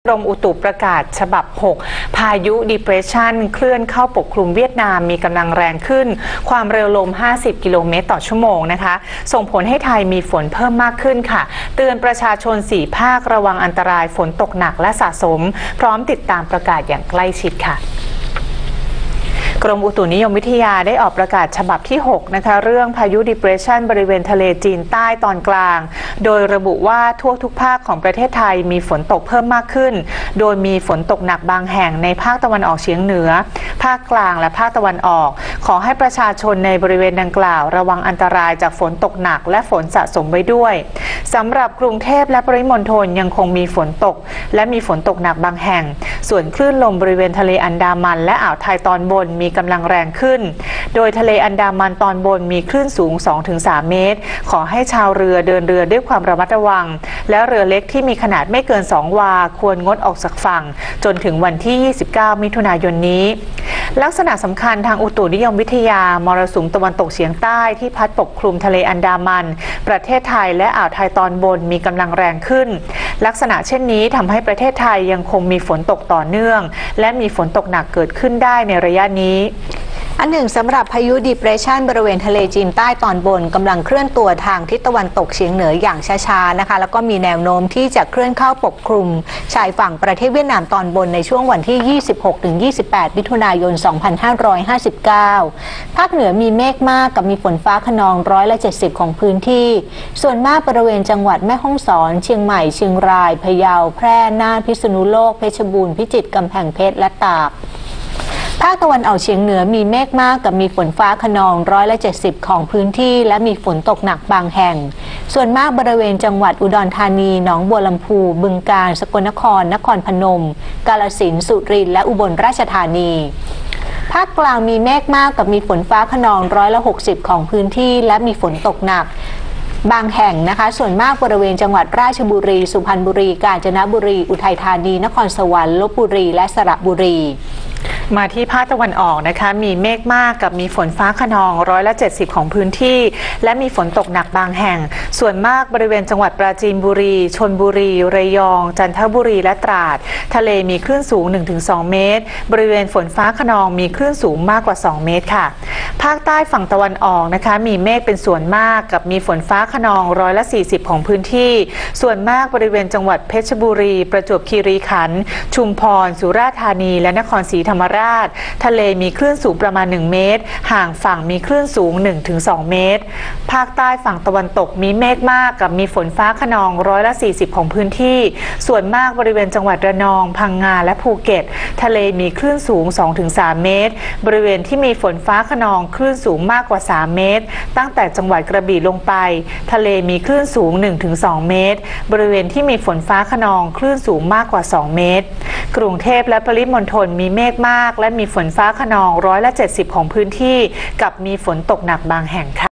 กรมอุตุประกาศฉบับ 6 พายุ Depression เคลื่อนเข้าปกคลุมเวียดนามมีกำลังแรงขึ้นความเร็วลม 50 กิโลเมตรต่อชั่วโมงนะคะส่งผลให้ไทยมีฝนเพิ่มมากขึ้นค่ะเตือนประชาชน 4 ภาคระวังอันตรายฝนตกหนักและสะสมพร้อมติดตามประกาศอย่างใกล้ชิดค่ะกรมอุตุนิยมวิทยาได้ออกประกาศฉบับที่ 6 นะคะเรื่องพายุ Depression บริเวณทะเลจีนใต้ตอนกลางโดยระบุว่าทั่วทุกภาคของประเทศไทยมีฝนตกเพิ่มมากขึ้นโดยมีฝนตกหนักบางแห่งในภาคตะวันออกเฉียงเหนือภาคกลางและภาคตะวันออกขอให้ประชาชนในบริเวณดังกล่าวระวังอันตรายจากฝนตกหนักและฝนสะสมไว้ด้วยสำหรับกรุงเทพและปริมณฑลยังคงมีฝนตกและมีฝนตกหนักบางแห่งส่วนคลื่นลมบริเวณทะเลอันดามันและอ่าวไทยตอนบนมีกำลังแรงขึ้นโดยทะเลอันดามันตอนบนมีคลื่นสูง 2-3 เมตรขอให้ชาวเรือเดินเรือด้วยความระมัดระวังและเรือเล็กที่มีขนาดไม่เกิน 2 วาควรงดออกจากฝั่งจนถึงวันที่ 29 มิถุนายนนี้ลักษณะสำคัญทางอุตุนิยมวิทยามรสุมตะวันตกเฉียงใต้ที่พัดปกคลุมทะเลอันดามันประเทศไทยและอ่าวไทยตอนบนมีกำลังแรงขึ้นลักษณะเช่นนี้ทำให้ประเทศไทยยังคงมีฝนตกต่อเนื่องและมีฝนตกหนักเกิดขึ้นได้ในระยะนี้อันหนึ่งสำหรับพายุ Depression บริเวณทะเลจีนใต้ตอนบนกำลังเคลื่อนตัวทางทิศตะวันตกเฉียงเหนืออย่างช้าๆนะคะแล้วก็มีแนวโน้มที่จะเคลื่อนเข้าปกคลุมชายฝั่งประเทศเวียดนามตอนบนในช่วงวันที่ 26-28 มิถุนายน 2559 ภาคเหนือมีเมฆมากกับมีฝนฟ้าคะนอง170ของพื้นที่ส่วนมากบริเวณจังหวัดแม่ฮ่องสอนเชียงใหม่เชียงรายพะเยาแพร่น่านพิษณุโลกเพชรบูรณ์พิจิตรกำแพงเพชรและตากภาคตะวันออกเฉียงเหนือมีเมฆมากกับมีฝนฟ้าคะนอง170ของพื้นที่และมีฝนตกหนักบางแห่งส่วนมากบริเวณจังหวัดอุดรธานีหนองบัวลำพูบึงกาฬสกลนครนครพนมกาฬสินธุ์สุรินทร์และอุบลราชธานีภาคกลางมีเมฆมากกับมีฝนฟ้าคะนอง160ของพื้นที่และมีฝนตกหนักบางแห่งนะคะส่วนมากบริเวณจังหวัดราชบุรีสุพรรณบุรีกาญจนบุรีอุทัยธานีนครสวรรค์ลพบุรีและสระบุรีมาที่ภาคตะวันออกนะคะมีเมฆมากกับมีฝนฟ้าคะนอง170ของพื้นที่และมีฝนตกหนักบางแห่งส่วนมากบริเวณจังหวัดปราจีนบุรีชลบุรีระยองจันทบุรีและตราดทะเลมีคลื่นสูง 1-2 เมตรบริเวณฝนฟ้าคะนองมีคลื่นสูงมากกว่า2เมตรค่ะภาคใต้ฝั่งตะวันออกนะคะมีเมฆเป็นส่วนมากกับมีฝนฟ้าคะนอง140ของพื้นที่ส่วนมากบริเวณจังหวัดเพชรบุรีประจวบคีรีขันธ์ชุมพรสุราษฎร์ธานีและนครศรีธรรมราชทะเลมีคลื่นสูงประมาณ1เมตรห่างฝั่งมีคลื่นสูง 1-2 เมตรภาคใต้ฝั่งตะวันตกมีเมฆมากกับมีฝนฟ้าคะนอง140ของพื้นที่ส่วนมากบริเวณจังหวัดระนองพังงาและภูเก็ตทะเลมีคลื่นสูง 2-3 เมตรบริเวณที่มีฝนฟ้าคะนองคลื่นสูงมากกว่า3เมตรตั้งแต่จังหวัดกระบี่ลงไปทะเลมีคลื่นสูง 1-2 เมตรบริเวณที่มีฝนฟ้าคะนองคลื่นสูงมากกว่า2เมตรกรุงเทพและปริมณฑลมีเมฆมากและมีฝนฟ้าคะนอง170ของพื้นที่กับมีฝนตกหนักบางแห่งค่ะ